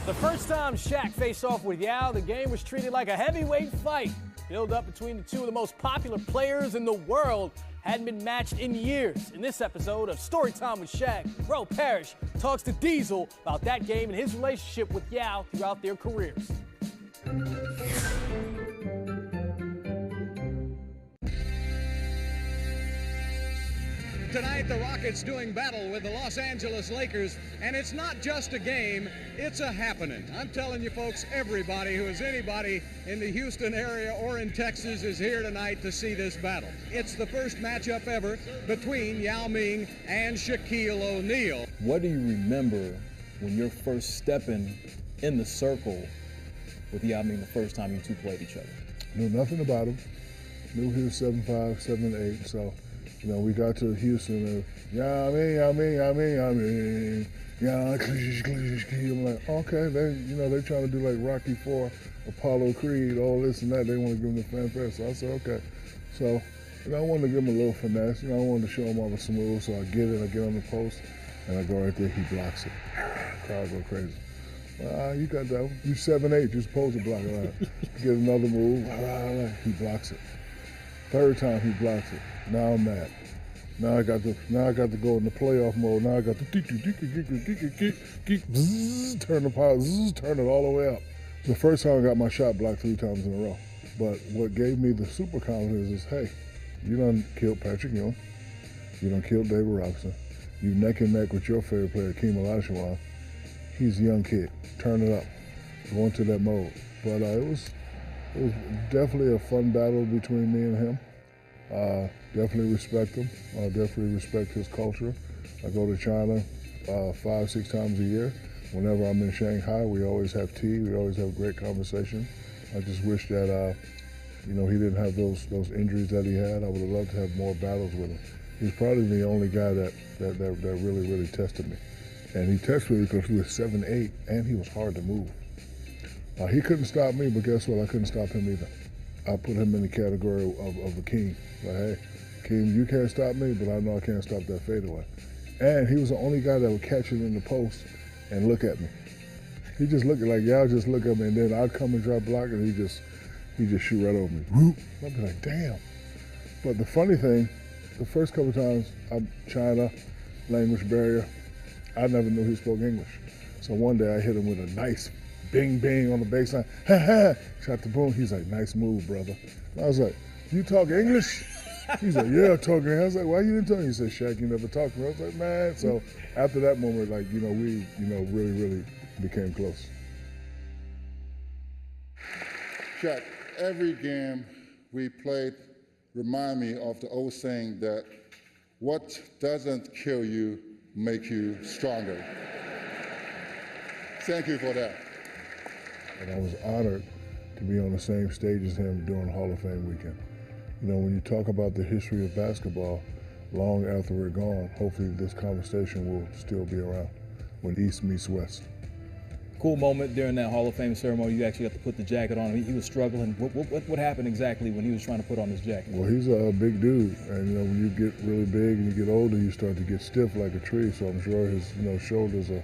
The first time Shaq faced off with Yao, the game was treated like a heavyweight fight. Build up between the two of the most popular players in the world hadn't been matched in years. In this episode of Storytime with Shaq, Bro Parrish talks to Diesel about that game and his relationship with Yao throughout their careers. Tonight, the Rockets doing battle with the Los Angeles Lakers, and it's not just a game, it's a happening. I'm telling you folks, everybody who is anybody in the Houston area or in Texas is here tonight to see this battle. It's the first matchup ever between Yao Ming and Shaquille O'Neal. What do you remember when you're first stepping in the circle with Yao Ming the first time you two played each other? Knew nothing about him. Knew he was 7'5", 7'8", so you know, we got to Houston and Yao Ming. I'm like, okay, they're trying to do like Rocky IV, Apollo Creed, all this and that. They want to give him the fanfare. So I said, okay. So, I wanted to give him a little finesse. I wanted to show him I was smooth. So I get on the post, and I go right there. He blocks it. Crowd go crazy. You got that. You 7'8", you're supposed to block it. Get another move. He blocks it. Third time he blocks it. Now I'm mad. Now I got to go in the playoff mode. Now I got to turn the power, turn it all the way up. It's the first time I got my shot blocked 3 times in a row. But what gave me the super confidence is, hey, you done killed Patrick Ewing. You done killed David Robinson. You neck and neck with your favorite player, Hakeem Olajuwon. He's a young kid. Turn it up. Go into that mode. But it was definitely a fun battle between me and him. Definitely respect him. Definitely respect his culture. I go to China 5-6 times a year. Whenever I'm in Shanghai, we always have tea. We always have great conversation. I just wish that he didn't have those injuries that he had. I would have loved to have more battles with him. He's probably the only guy that really tested me. And he tested me because he was 7'8", and he was hard to move. He couldn't stop me, but guess what? I couldn't stop him either. I put him in the category of a king. Like, hey, King, you can't stop me, but I know I can't stop that fadeaway. And he was the only guy that would catch it in the post and look at me. He just looked like y'all just look at me, and then I'd come and drop block, and he just shoot right over me. Whoop! I'd be like, damn. But the funny thing, the first couple times, China, language barrier, I never knew he spoke English. So one day I hit him with a nice bing, bing on the baseline. Ha ha! Shot the boom. He's like, nice move, brother. And I was like, you talk English? He's like, yeah, I'm talking. I was like, why you didn't tell me? He said, Shaq, you never talked to me. I was like, man. So after that moment, like, we, really became close. Shaq, every game we played remind me of the old saying that what doesn't kill you makes you stronger. Thank you for that. And I was honored to be on the same stage as him during Hall of Fame weekend. When you talk about the history of basketball, long after we're gone, hopefully this conversation will still be around when East meets West. Cool moment during that Hall of Fame ceremony. You actually got to put the jacket on him. He was struggling. What happened exactly when he was trying to put on his jacket? Well, he's a big dude, and when you get really big and you get older, you start to get stiff like a tree. So I'm sure his shoulders are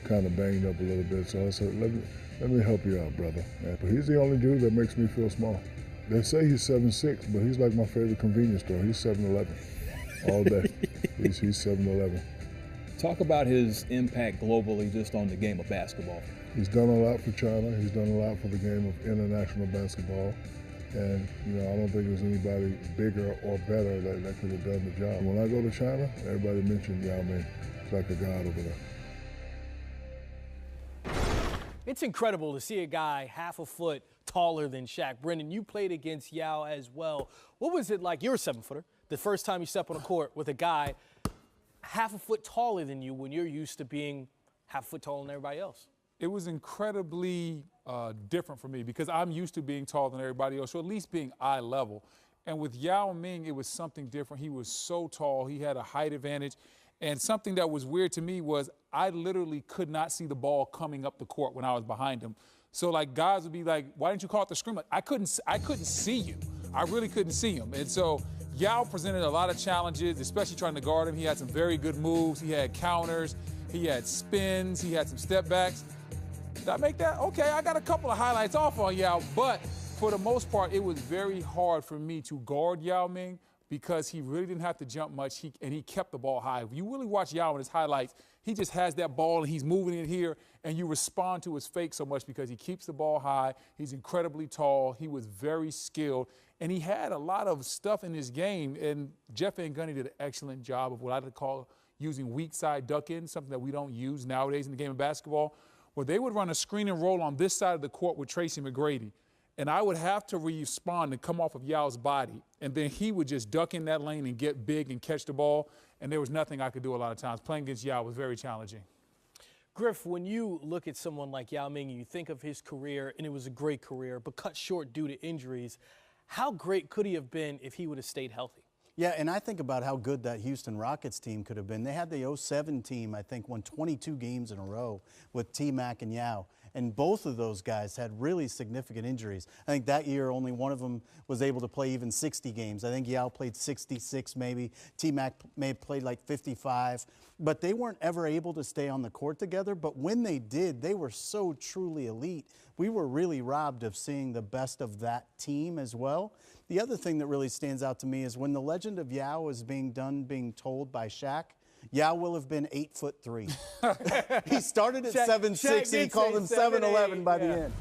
kind of banged up a little bit. So I said, let me help you out, brother. But he's the only dude that makes me feel small. They say he's 7'6", but he's like my favorite convenience store. He's 7-11 all day. He's 7-11. Talk about his impact globally just on the game of basketball. He's done a lot for China. He's done a lot for the game of international basketball. And, I don't think there's anybody bigger or better that could have done the job. When I go to China, everybody mentions Yao Ming. He's like a god over there. It's incredible to see a guy half a foot taller than Shaq. Brendan, you played against Yao as well. What was it like? You're a 7-footer. The first time you step on a court with a guy half a foot taller than you when you're used to being half a foot taller than everybody else. It was incredibly different for me because I'm used to being taller than everybody else, or at least being eye level. And with Yao Ming, it was something different. He was so tall. He had a height advantage. And something that was weird to me was I literally could not see the ball coming up the court when I was behind him. So like guys would be like, why didn't you call it the screen? Like, I couldn't see you. I really couldn't see him. And so Yao presented a lot of challenges, especially trying to guard him. He had some very good moves. He had counters. He had spins. He had some step backs. Did I make that? Okay, I got a couple of highlights off on Yao, but for the most part, it was very hard for me to guard Yao Ming because he really didn't have to jump much, and he kept the ball high. If you really watch Yao in his highlights, he just has that ball, and he's moving it here, and you respond to his fake so much because he keeps the ball high. He's incredibly tall. He was very skilled, and he had a lot of stuff in his game, and Jeff Van Gundy did an excellent job of what I would call using weak side duck-in, something that we don't use nowadays in the game of basketball, where they would run a screen and roll on this side of the court with Tracy McGrady. And I would have to respond and come off of Yao's body. And then he would just duck in that lane and get big and catch the ball. And there was nothing I could do a lot of times. Playing against Yao was very challenging. Griff, when you look at someone like Yao Ming and you think of his career, and it was a great career, but cut short due to injuries, how great could he have been if he would have stayed healthy? Yeah, and I think about how good that Houston Rockets team could have been. They had the 07 team, I think, won 22 games in a row with T-Mac and Yao. And both of those guys had really significant injuries. I think that year only one of them was able to play even 60 games. I think Yao played 66 maybe. T-Mac may have played like 55. But they weren't ever able to stay on the court together. But when they did, they were so truly elite. We were really robbed of seeing the best of that team as well. The other thing that really stands out to me is when the legend of Yao is being told by Shaq, Yao will have been 8'3". He started at 7'6", and he called him 7'11" by the end.